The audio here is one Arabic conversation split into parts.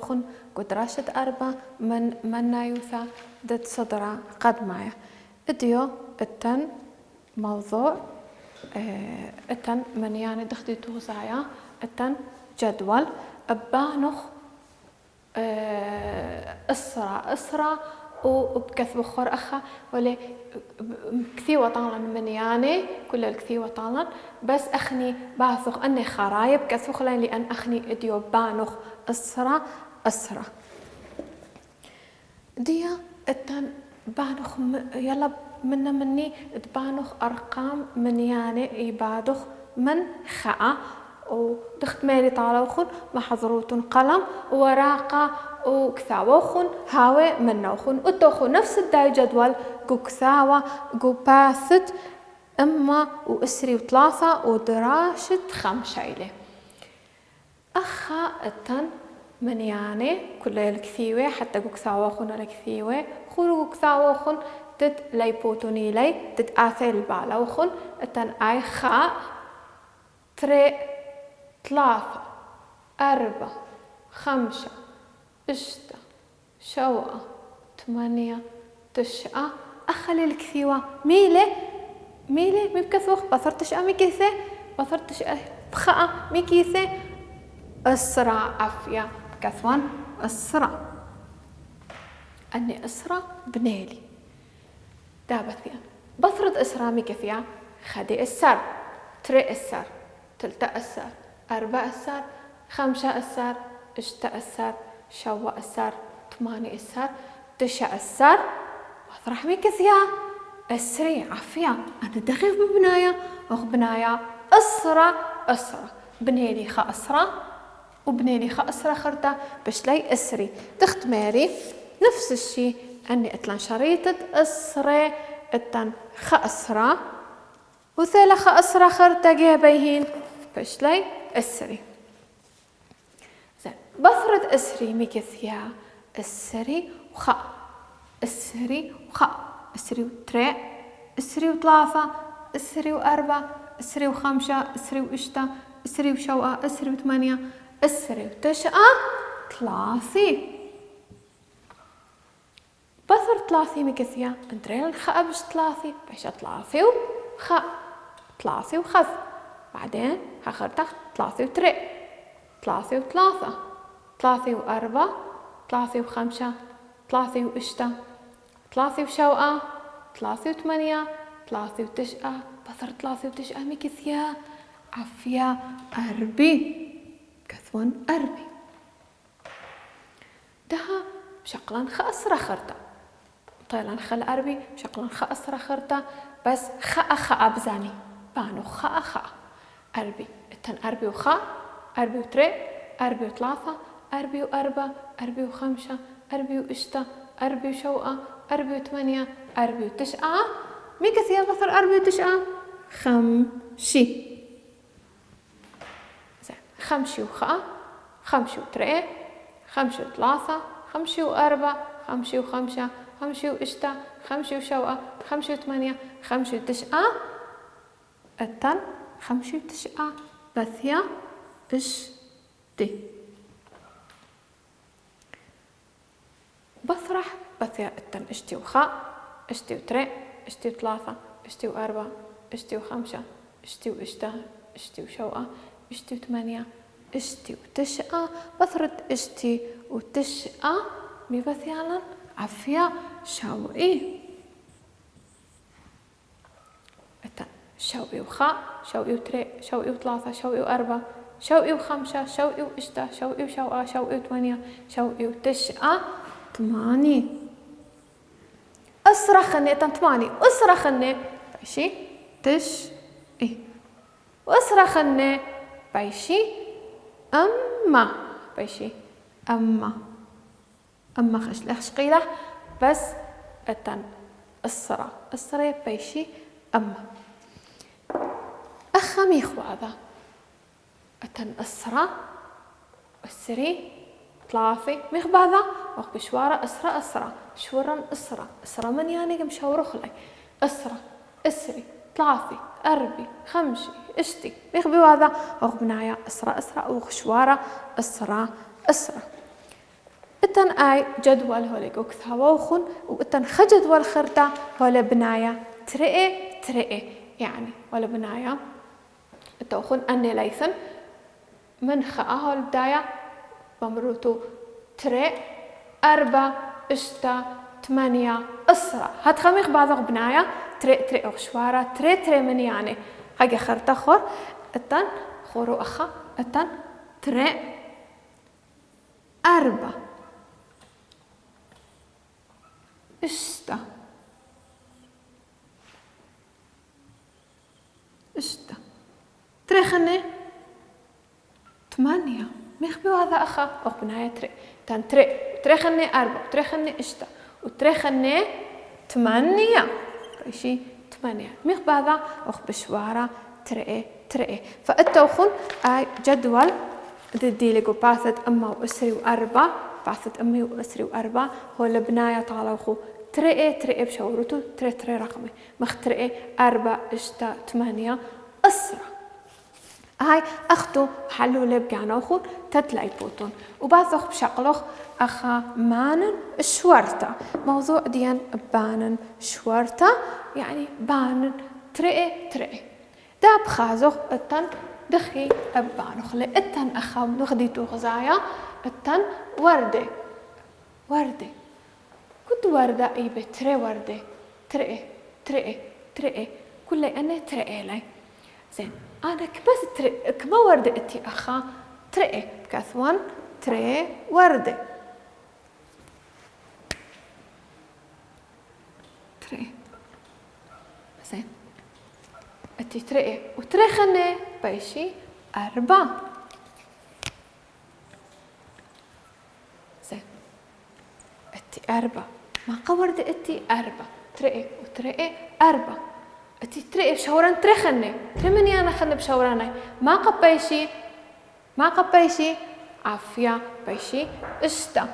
خن قدراشة أربع من نايوثا دت صدرا قد معي اديو التن موضوع التن من يعني دخدي توزايا التن جدول بانخ أسرة وبكث بخور أخا ولا كثير وطالا من يعني كل الكثير وطالا بس أخني باثق أني خرايب كثوخ لأن أخني إديو بانخ أسرة ديا التن بانخ يلا مني تبانخ أرقام من يعني يبادخ من خاء ودخت مالي طالوخن محضروت قلم وراقة وكثاوخن هاوي منوخن وتوخن نفس الداي جدول جو كثاوة جو باثت أما وأسري وثلاثة ودراشة خمشيلة أخا التن من يعني كل الكثيوة حتى جو كثاوخن الكثيوة خلو جو كثاوخن تد ليبوتوني لي تد آثيل بالوخن التن آي خاء تري ثلاثة أربعة خمسة ستة سبعة ثمانية تسعة أخلي الكثيوة ميلة مبكثوخ بثرتش ميكيثة بثرتش بخاء ميكيثة أسرع عفية بكثوان أسرع أني أسرع بنيلي دابثيا بثرت أسرع ميكيثيا خدي السر تري السر تلتا أسر أربع أسر خمسة أسر ستة أسر سبعة أسر ثمانية أسر تسعة أسر بطرح ميكثيا أسري عفيا أنا دقيق ببنايا بنايا أسرة بنيلي خا أسرة وبنيلي خا أسرة خرطة باش لي أسري تخت ماري نفس الشي أني أتلان شريطة أسرة أتن خا أسرة وثالة خا أسرة خرطة جابيهين باش لي أسري زين بثرة أسري ميكثيا أسري وخا أسري وتري أسري وثلاثة أسري وأربعة أسري وخمسة أسري وستة أسري وسبعة أسري وثمانية أسري وتسعة ثلاثي بثر ثلاثي ميكثيا ندري الخاء باش ثلاثي باش ثلاثي وخاء ثلاثي وخذ بعدين هاخرتها ثلاثي وتري ثلاثي وثلاثة ثلاثي وأربعة ثلاثي وخمسة ثلاثي وستة ثلاثي وسبعة ثلاثي وثمانية ثلاثي وتسعة بثر ثلاثي وتسعة ميكثيا عفيا أربي كثوان أربي دها شقلان خأسرة خرطة طيلان خل أربي شقلان خأسرة خرطة بس خاء بزاني بانو خاء أربي التن أربي وخاء أربي وتري أربي وثلاثة أربي وأربعة أربي وخمسة أربي وستة أربي وسبعة أربي وثمانية أربي وتسعة ميكثيا بثر أربي وتسعة خمشي زين خمشي وخاء خمشي وتري خمشي وثلاثة خمشي وأربعة خمشي وخمسة خمشي وستة خمشي وسبعة خمشي وثمانية خمشي وتسعة التن خمشي وتسعة بثيا دي بثرح بثيا التن اشتي وخاء اشتي وتري اشتي وثلاثة اشتي وأربعة اشتي وخمسة اشتي وستة اشتي وسبعة اشتي وثمانية اشتي وتسعة بثرت اشتي وتسعة ببثيالا عفيا شوئي التن شوئي وخاء شوئي وتري شوئي وثلاثة شوئي وأربعة شوئي وخمسة شوئي وستة شوئي وسبعة شوئي وثمانية شوئي وتسعة ثمانية أصرخني ثمانية أصرخني بيشي تسعي وأصرخني بيشي أما بيشي أما خش قيلة بس التن الصرا بيشي أما أخمي خوابا التن الصرا السري ثلاثي مخباذا وقت بشوارة أسرة شورا أسرة من يعني قم شاورو خلي أسرة أسري ثلاثي أربي خمسي اشتي مخبي هذا وقت بنايا أسرة وخشوارة أسرة اتن اي جدول هولي قوكث هواوخن واتن خجدول خرطة هولا بنايا ترئي يعني ولا بنايا التوخن أني ليثن من خاء هول بداية بمروتو ترئ 4 اشتا 8 أسرة هاد خميخ بعض بنايا ترئ أخشوارة ترئ من يعني هاجي خرطة خور اتن خورو أخا اتن ترئ 4 اشتا تريخني 8 ميخبي هذا أخا أخ بناية تن تريخني 4 تريخني اشتا وتريخني 8 ريشي 8 ميخبي هذا أخ بشوارة ترئي فالتوخن اي جدول دي لقو باثت أما وأسري وأربع باثت أمي وأسري وأربع هو البناية طالوخو ترئي بشورتو ترئي رقمي مخترئي 4 اشتا 8 أسرة هاي أختو حلو لبقانوخو تتلاي بوتون وباثوخ بشقلوخ أخا مانن شورتا موضوع ديان بانن شورتا يعني بانن ترئي داب خازوخ التن دخي أبانوخ لإتن أخا نخديتو غزايا التن وردة كنت وردة إيبه تري وردة ترئي كل أنا ترئي لي زين أنا كبس كما وردة إتي أخا ترئي كثوان تري وردة زين إتي ترئي وتريخني بيشي 4 زين إتي 4 ما قورد إتي 4 ترئي 4 إتي ترئي بشوران تريخني ترمني أنا خلني بشوراني ما قبيشي عافية بيشي اشتا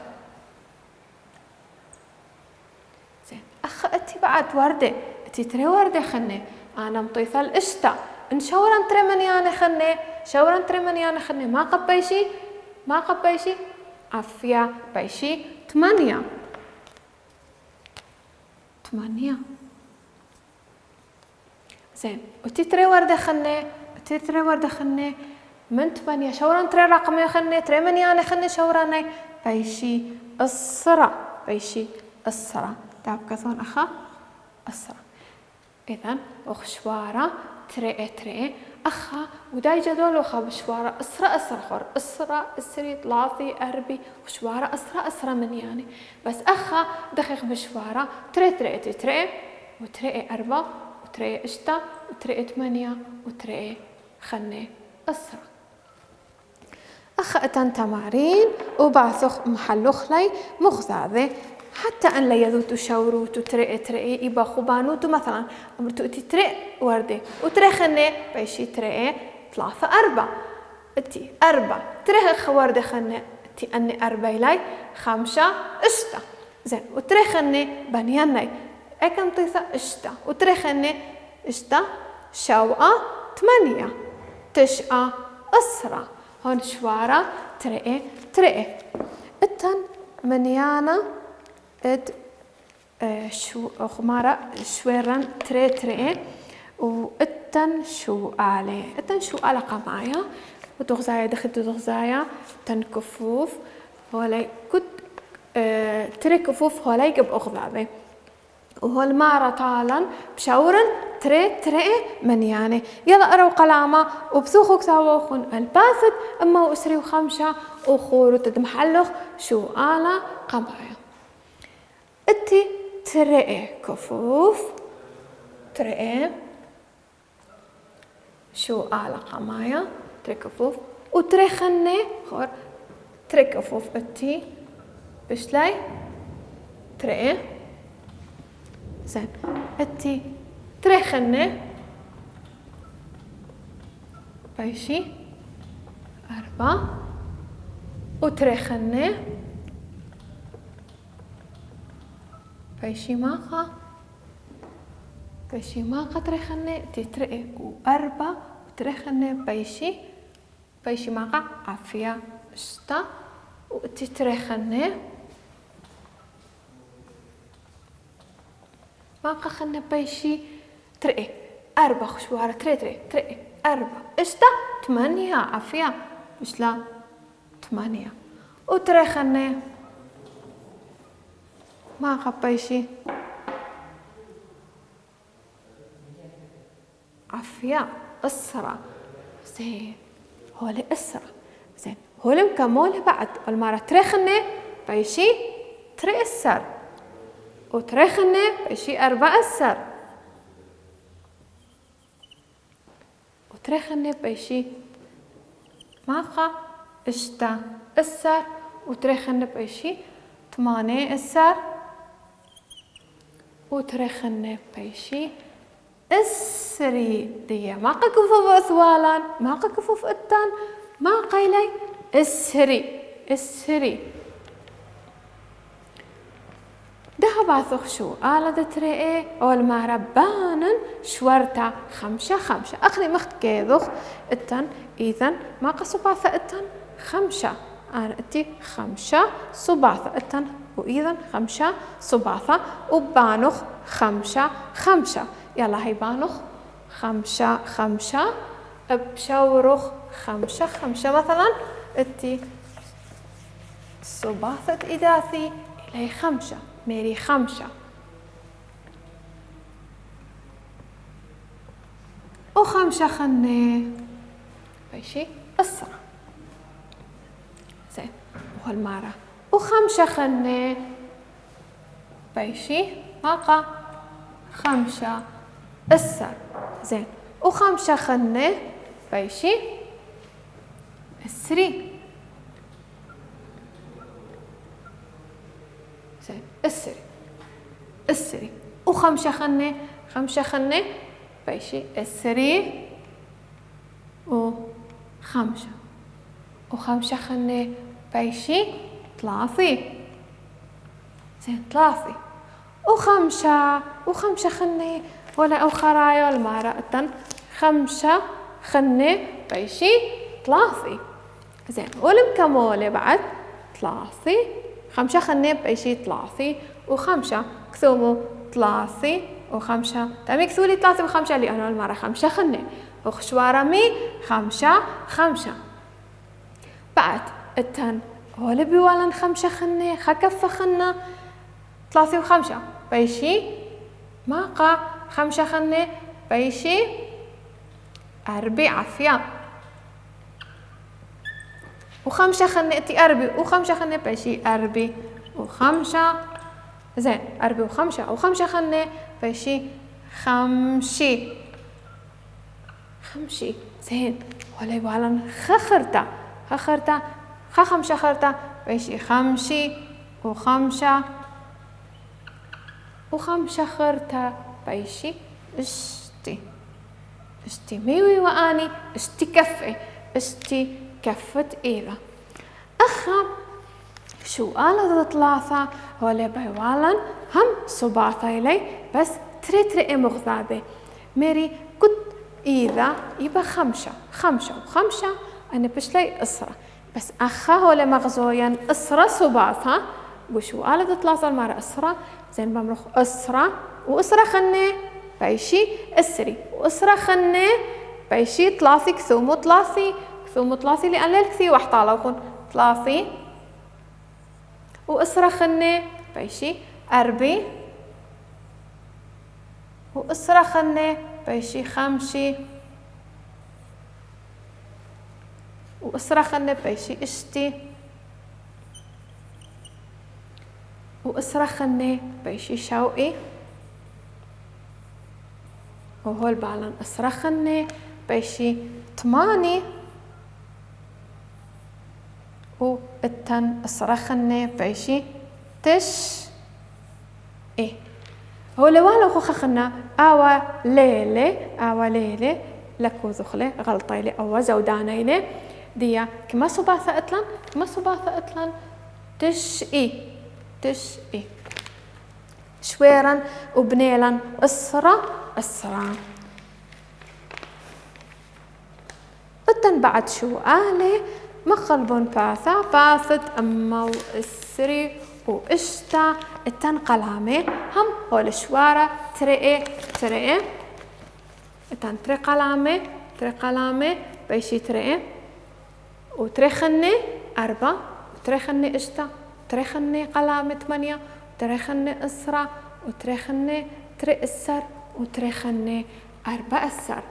زين أخ إتي بعد وردة إتي تري وردة خلني أنا مطيثة الاشتا إن شوران ترمني أنا خلني ما قبيشي عافية بيشي 8 زين وتتري وردة خلني من 8 شوران تري رقمي خلني تري مني أنا خلني شوراني بيشي الصرا تاب كثون أخا الصرا إذن وخشوارة تري أخا وداي جدول وخا بشوارة أسرة خور أسرة أسري 3 4 وشوارة أسرة من يعني بس أخا دقيق بشوارة تري وتري 4 وتري اشتا وتري 8 وتري خني أسرة أخا أتن تمارين وبعثخ محلوخ لي مغزاذة حتى أن لا يذوتو شورو ترئي إبا خبانوتو مثلا أمرتو إتي ترئ وردي وترئ خني بيشي ترئي 3 4 إتي 4 ترئ خوردي خني إتي أني 4 لي 5 اشتا زين وترئ خني بنياني أكم طيثة اشتا وترئ خني اشتا شوقة 8 9 أسرة هون شوارة ترئي إتن منيانا اد شو خمارة شويران تري واتن شو آلة قمايا وتغزايا دخلت تغزايا تن كفوف هولاي كنت تري كفوف هولاي قب أخذابي وهول مارة طالا بشاورن تري من يعني يلا أرو قلامة وبسوخك ساوخن الباثت أما وأسري وخمشة وخورو تدمحلخ شو آلة قمايا إتي ترئي كفوف ترئي شو آلة قمايا تري كفوف وتري خني خور تري كفوف إتي بشلاي ترئي زين إتي تري خني بيشي 4 وتري خني بيشي ماقا تريخني تترئي 4 وتريخني بيشي ماقا عافية 6 وتتريخني ما قخنا بيشي تري أربع خشوارة تري أربع إشتا 8 عافية مش لا 8 وتري خنا ما قبيشي عافية أسرة زين هولي أسرة زين هولي مكمولة بعد المرة تري خنا بيشي تري أسر وتري خنا بيشي 4 أسر وتري خنا بيشي ماقا إشتا أسر وتري خنا بيشي 8 أسر وتري خنا بيشي السري دي ما كفوف أثوالا ما كفوف التان ما قيلي السري ده باثخ شو آلة تري أول ما ربانا شورتا 5 أخلي مخت كيذخ التان إذن ما قصباثة التان 5 أنا أتي 5 صباثة التان وإذن 5 صباثة وبانخ 5 يلا هي بانخ 5 بشورخ 5 مثلا أتي صباثة إداثي إلي 5 ميري 5 و5 خني بيشي أسرع زين وهالمرة و5 خني بيشي ماقا 5 أسر زين و5 خني بيشي السري زين السري و5 خني 5 خني بيشي السري و5 خني بيشي 3 زين 3 و5 خني ولا أو خرايا المرأة 5 خني بيشي 3 زين والمكمولة بعد 3 5 خني بيشي 3 و5 كثومو 3 و5 تمي كثولي 3 و5 اللي أنا المرة 5 خني وخشوارة مي 5 بعد التن هولي بيوالن 5 خني خكف خنا 3 و5 بيشي ماقا 5 خني بيشي 4 عافية و5 خني اتي 4 و5 خني بيشي 4 و5 زين 4 و5 خني بيشي 5 زين ولا يبالن خخرتا 5 خرتا بيشي 5 و5 خرتا بيشي اشتي ميوي واني اشتي كفي كفت إذا أخا شو آلة 3 هولي بيوالن هم صباثة إلي بس تري مغذابة ميري كنت إذا يبقى 5 و5 أنا بشلي أسرة بس أخا هولي مغزويا أسرة صباثة وشو آلة 3 المرة أسرة زين بمرخ أسرة وأسرة خني بيشي السري وأسرة خني بيشي 3 كثومو 3 لأن للكثي وحطالة وكون 3 وأسرة خني بيشي 4 وأسرة خني بيشي 5 وأسرة خني بيشي اشتي وأسرة خني بيشي شوقي وهول بالن أسرة خني بيشي 8 والتن أسرة خني بيشي 9 هو لوالو خوخ خنا آوا ليلة لكو ذخلة غلطي لي أو زوداني لي ديا كما صباثة أتلان تشئي شويرا وبنيلا أسرة التن بعد شو آلي مخلبون باثت أما السري وإشتا التن قلامة هم هول شوارة تري التن تري قلامة بيشي تري وتري خنة 4 وتري خنة إشتا وتري خنة قلامة 8 وتري خنة إسرة وتري خنة تري إسر وتري خنة 4 إسر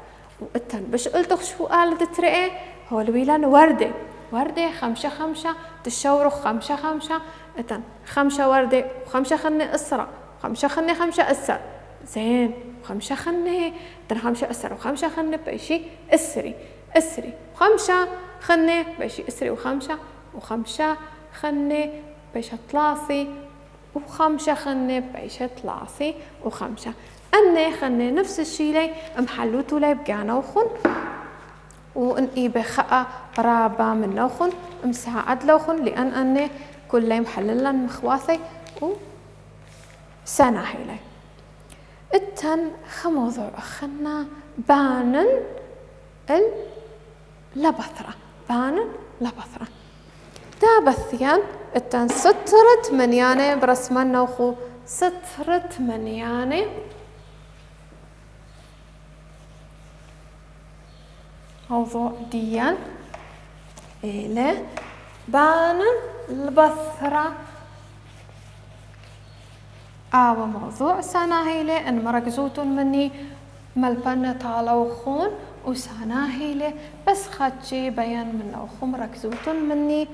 وإتن بش قلتك شو قالت تري هول ويلان وردة 5 تشورخ 5 إتن 5 وردة و5 خنة إسرة 5 خنة 5 إسر زين 5 خنة إتن 5 إسر و5 خنة بيشي إسري 5 خنة بيشي إسري و5 خنة بيشي طلاسي و5 خنة بيشي طلاسي و5 أني خنة نفس الشي لي محلوتو لي بقانا وخن وإنقي بخاء رابا من لوخن مساعد لوخن لأن أني كل لي محللا مخواثي وسناهي لي التن خموضوع خنا بانن لبثرة تابثيان التن سترت منيانة برسمان نوخو سترت منيانة موضوع ديان إلى بانن البثرة موضوع سناهيلة إن مركزوتن مني ملبنة طالوخون وسناهيلة بس خاتشي بيان من أوخو مركزوتن مني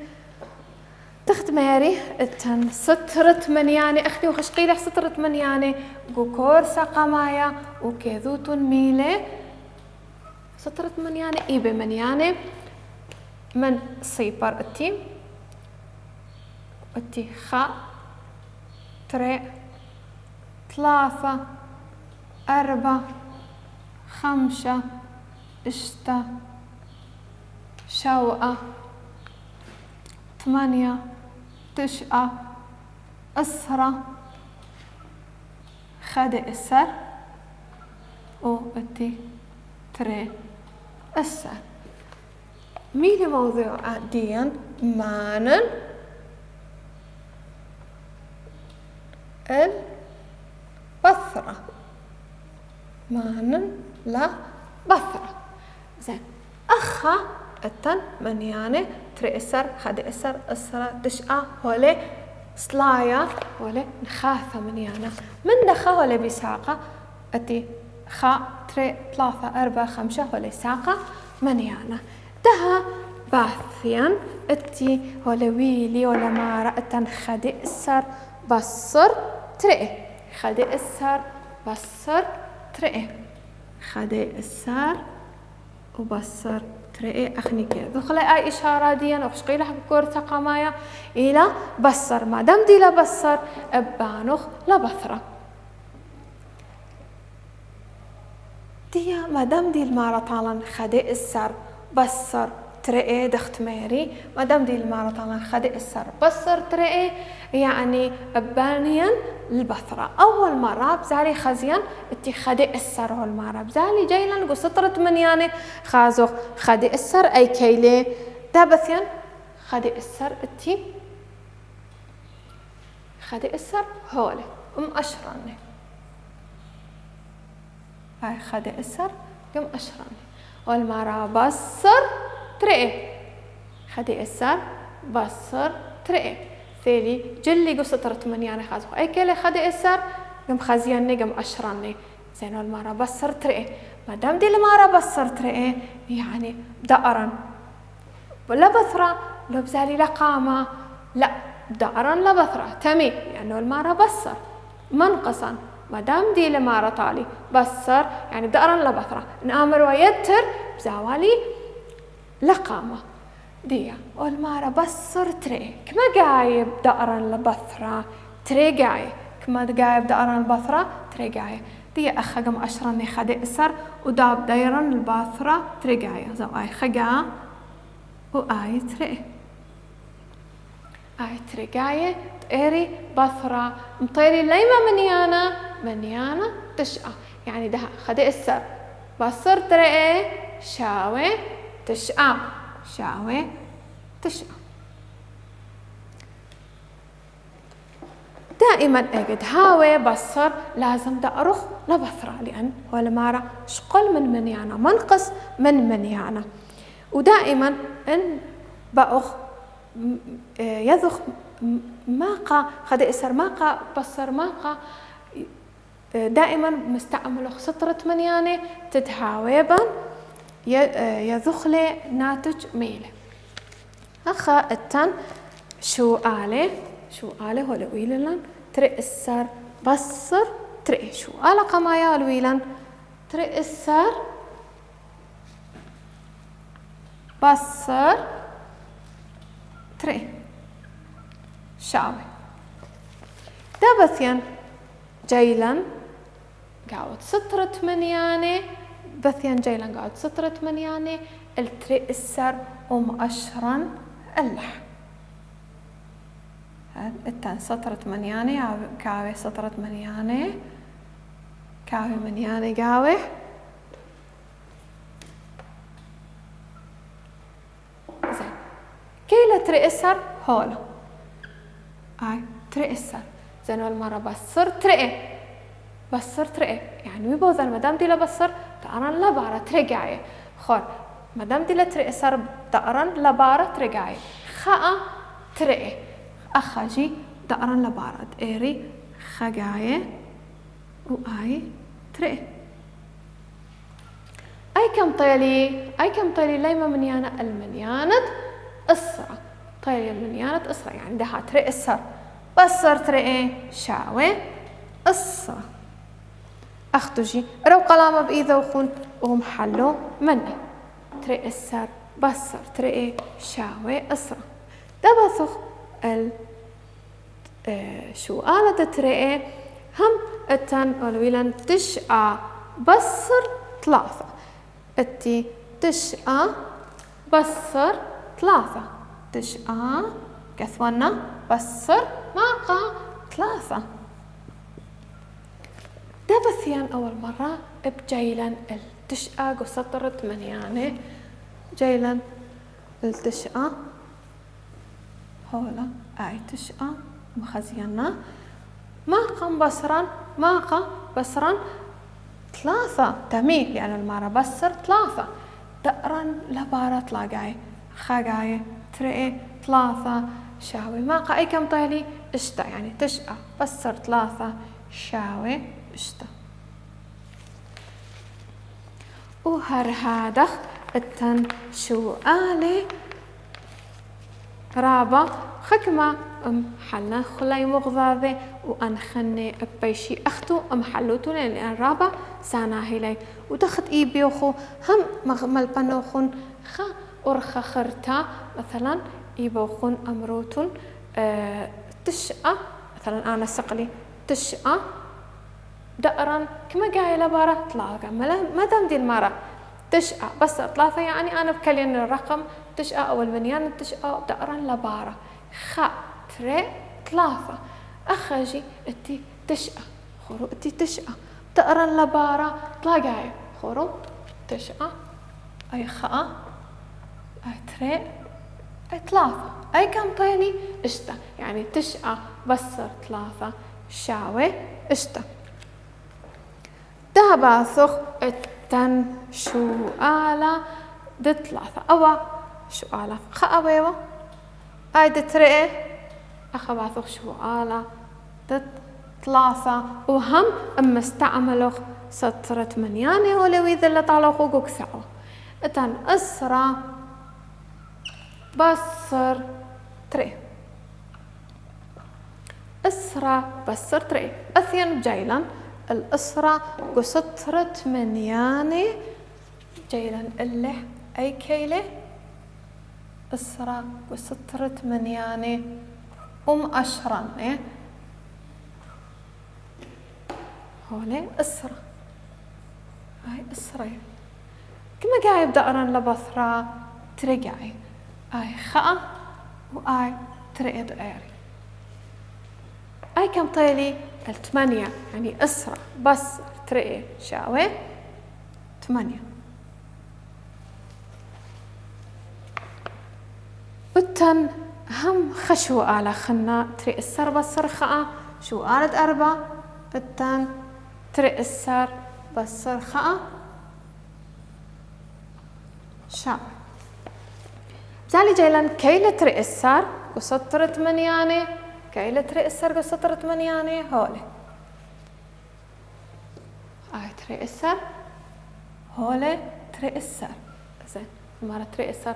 تختميري التن سترت منياني أختي وخشقيلة سترت منياني قوكورسا قمايا وكذوتن ميلة سترت منياني إيبي منياني من صيبر اتي خا تري 3 4 5 إشتا شوقة 8 9 إسرة خد إسر واتي تري إسر ميلي موضوع ديان مانن البثرة مانن لا بثرة زين أخا التن منيانة تري إسر خد إسر إسرة 9 هولي سلايا هولي نخاثة منيانة من دخا هولي بساقة أتي خا تري 3 4 5 هولي ساقة منيانة دها باثيان اتي هولي ويلي ولا مارا اتن خد إسر بصر تري خد إسر بصر تري خد إسر وبصر تري أخني كذا دخل أي إشارة دي أنا وحشقي لها بكورة قمايا إلى بصر ما دام دي لبصر بانوخ لبثرة دي ما دام دي المارة طالن خدي السر بصر تري دخت ميري ما دام دي المارة طالن خدي السر بصر تري يعني بانيا البثرة أول مرة بزالي خزيان اتي خدي السر هول مرة بزالي جايلا نقول سطرت منياني خازوخ خدي السر أي كيلي دابثيان خدي السر اتي خدي السر هولي أشراني هاي خدي السر أشراني والمرة بصر تري خدي السر بصر تري ثيلي جلي قصة منياني خازوخ أي كيلي خدي إسر قم خزياني قم أشراني زين المارة بصر ترئي ما دام دي المارة بصر ترئي يعني دأرا ولا بثرة لو بزالي لقامة لا دأرا لا بثرة تمي يعني المارة بصر منقصا ما دام دي المارة طالي بصر يعني دأرا لا بثرة نأمر ويتر بزوالي لقامة ديا والمارة بصر تري كما قايب دأرا لبثرة تري قاي كما قايب دأرا لبثرة تري قاي ديا أخا قم أشرني خدي إسر وداب دايرا البثرة تري قاي زو آي خقا وآي تري آي تري قاي تقري بثرة مطيري ليما منيانا تشقى يعني ده خدي إسر بصر تري شاوي تشقى شاوي تشقى ودائما اجد هاوي بصر لازم دأرخ لبثرة، لأن هو المارا شقل من يانا منقص من يانا. ودائما إن بأخ يذخ ماقا خد إسر ماقا بصر ماقا دائما مستعمل سطرة منيانة تتهاويبا يذخلي ناتج ميلة. أخا التن شو آله هو الويلن تري السر بصر تري شو آله قمايا الويلن تري السر بصر تري شاوي دابثيان جيلن قاعد سطرة منيانة بثيان جيلن قاعد سطرة منيانة التري السر ومؤشرا اللح التان سطرة منيانة كاوي سطرة منيانة كاوي منيانة قاوي زين كيلا تري السر هولا تري السر زين والمرة بصر تري يعني ويبوذن مدام دي لبصر تقرن لبارة ترقعي خور مدام دي لتري السر تقرن لبارة ترقعي خاء تري أخاجي تقرن لبارة إيري خقاية وآي تري أي كم طيلي ليما منيانة المنيانة أسرة طيلي المنيانة أسرة يعني ده تري السر بصر تري شاوي أسرة أختجي رو قلامة بإيذا وخون وهم حلو مني تري السر بصر تري شاوي أسرة دبثخ شو آلة تري هم التن والويلن تشعى بصر ثلاثة التي تشعى بصر ثلاثة تشعى كثوانا بصر ماقا ثلاثة دبثيان أول مرة بجيلن التشعى قسطرة منيانة جيلن التشعى هولا آي تشعى مخزينا ماقا بصرا ثلاثة تميل لأن المرة بصر ثلاثة دقرن لبارة تلاقاي خاقاي ترئي ثلاثة شاوي ماقا أي كم طيلي اشتا يعني تشعى بصر ثلاثة شاوي اشتا وهر هادخ التن شو آلي رابا خكمة حلنا خلاي مغضاضي وأن خني بيشي أختو حلوتو لأن رابا سانا هيلي ودخت بيوخو هم مغمل بنوخون خا أرخا خرتا مثلا يبوخون أمروتون تشقى مثلا أنا سقلي تشقى دقرا كما قاية لبارة تلاقى ما دام دي المارة تشقى بس ثلاثة يعني أنا بكلين الرقم تشقى أو المنيان تشقى دقرا لبارة خا تري ثلاثة أخجي اتي تشقى خورو اتي تشقى دقرا لبارة تلاقى خورو تشقى أي خا أي تري أي ثلاثة أي كم طيني اشتا يعني تشقى بصر ثلاثة شاوي اشتا داباثخ التن شو آلا دي ثلاثة أوا شو آلا خأويوا أي دي تري أخباثخ شو آلا دي ثلاثة وهم أما استعملوخ سطرة منياني ولو إذا اللي طالوخو قوكسعوا التن أسرى بصر تري أسرى بصر تري أثين جيلا الأسرة قسطرة منياني جيلا اللح أي كيلة أسرة قسطرة منياني أشرن هولي أسرة هاي أسرة كما قاعد دقرن لبثرة ترقعي آي خاء وآي ترقد آري أي كم طيلي الثمانية يعني أسرة بس ترقي شاوي 8 والتن هم خشوة على خنا تري السر بصر خاء شو قالت 4 التن ترئسر بصر خاء شاء بزالي جايلان كيلة ترئسر وسطر 8 كيلة ترئسر وسطر 8 هولي ترئسر هولي ترئسر زين مرة ترئسر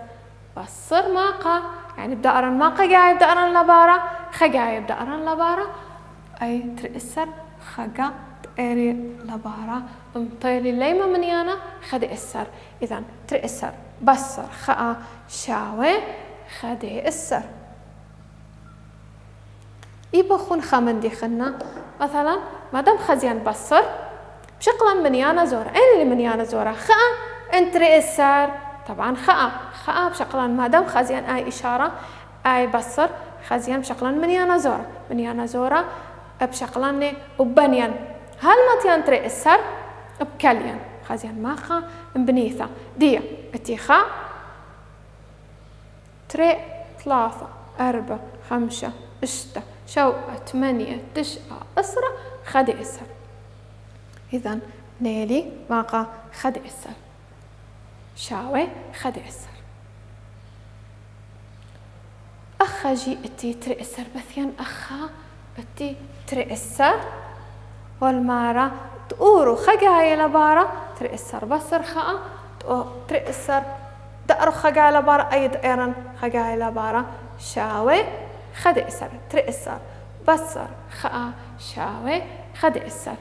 بصر ماقا يعني بدأرن ماقا جاي بدأرن لبارة خجاي بدأرن لبارة أي ترئسر خجا تأري لبارة مطيلي ليما منيانا خدي إسر إذن ترئسر بصر خاء شاوي خدي إسر يبخون خمن دي خنا مثلا مادام خزيان بصر بشقلا منيانا زورة أين اللي منيانا زورة خاء انت رئسر طبعا خاء بشقلا مادام خزيان اي اشارة اي بصر خزيان بشقلا منيانا زورة بشقلا وبنيان هل ماتيان ترئسر بكليان خزيان ماخا بنيثا دي اتيخا تري 3 4 5 6 7 8 9 10 خدي اسر إذن نيلي ماقا خدي إسر شاوي خدي إسر أخا جي اتي ترئسر بثيان أخا اتي ترئسر والمارا تقورو خجاي لبارا ترئسر بصر خاء ترئسر دأرو خجاي لبارا أي دائرن خجاي لبارا شاوي خدي إسر ترئسر بصر خاء شاوي خدي إسر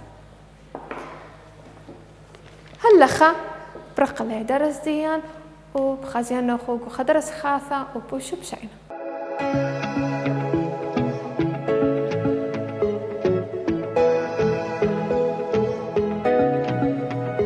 هلخا برقلي درس ديان وبخزيان نخوك وخدرس خاثة وبوشو بشينا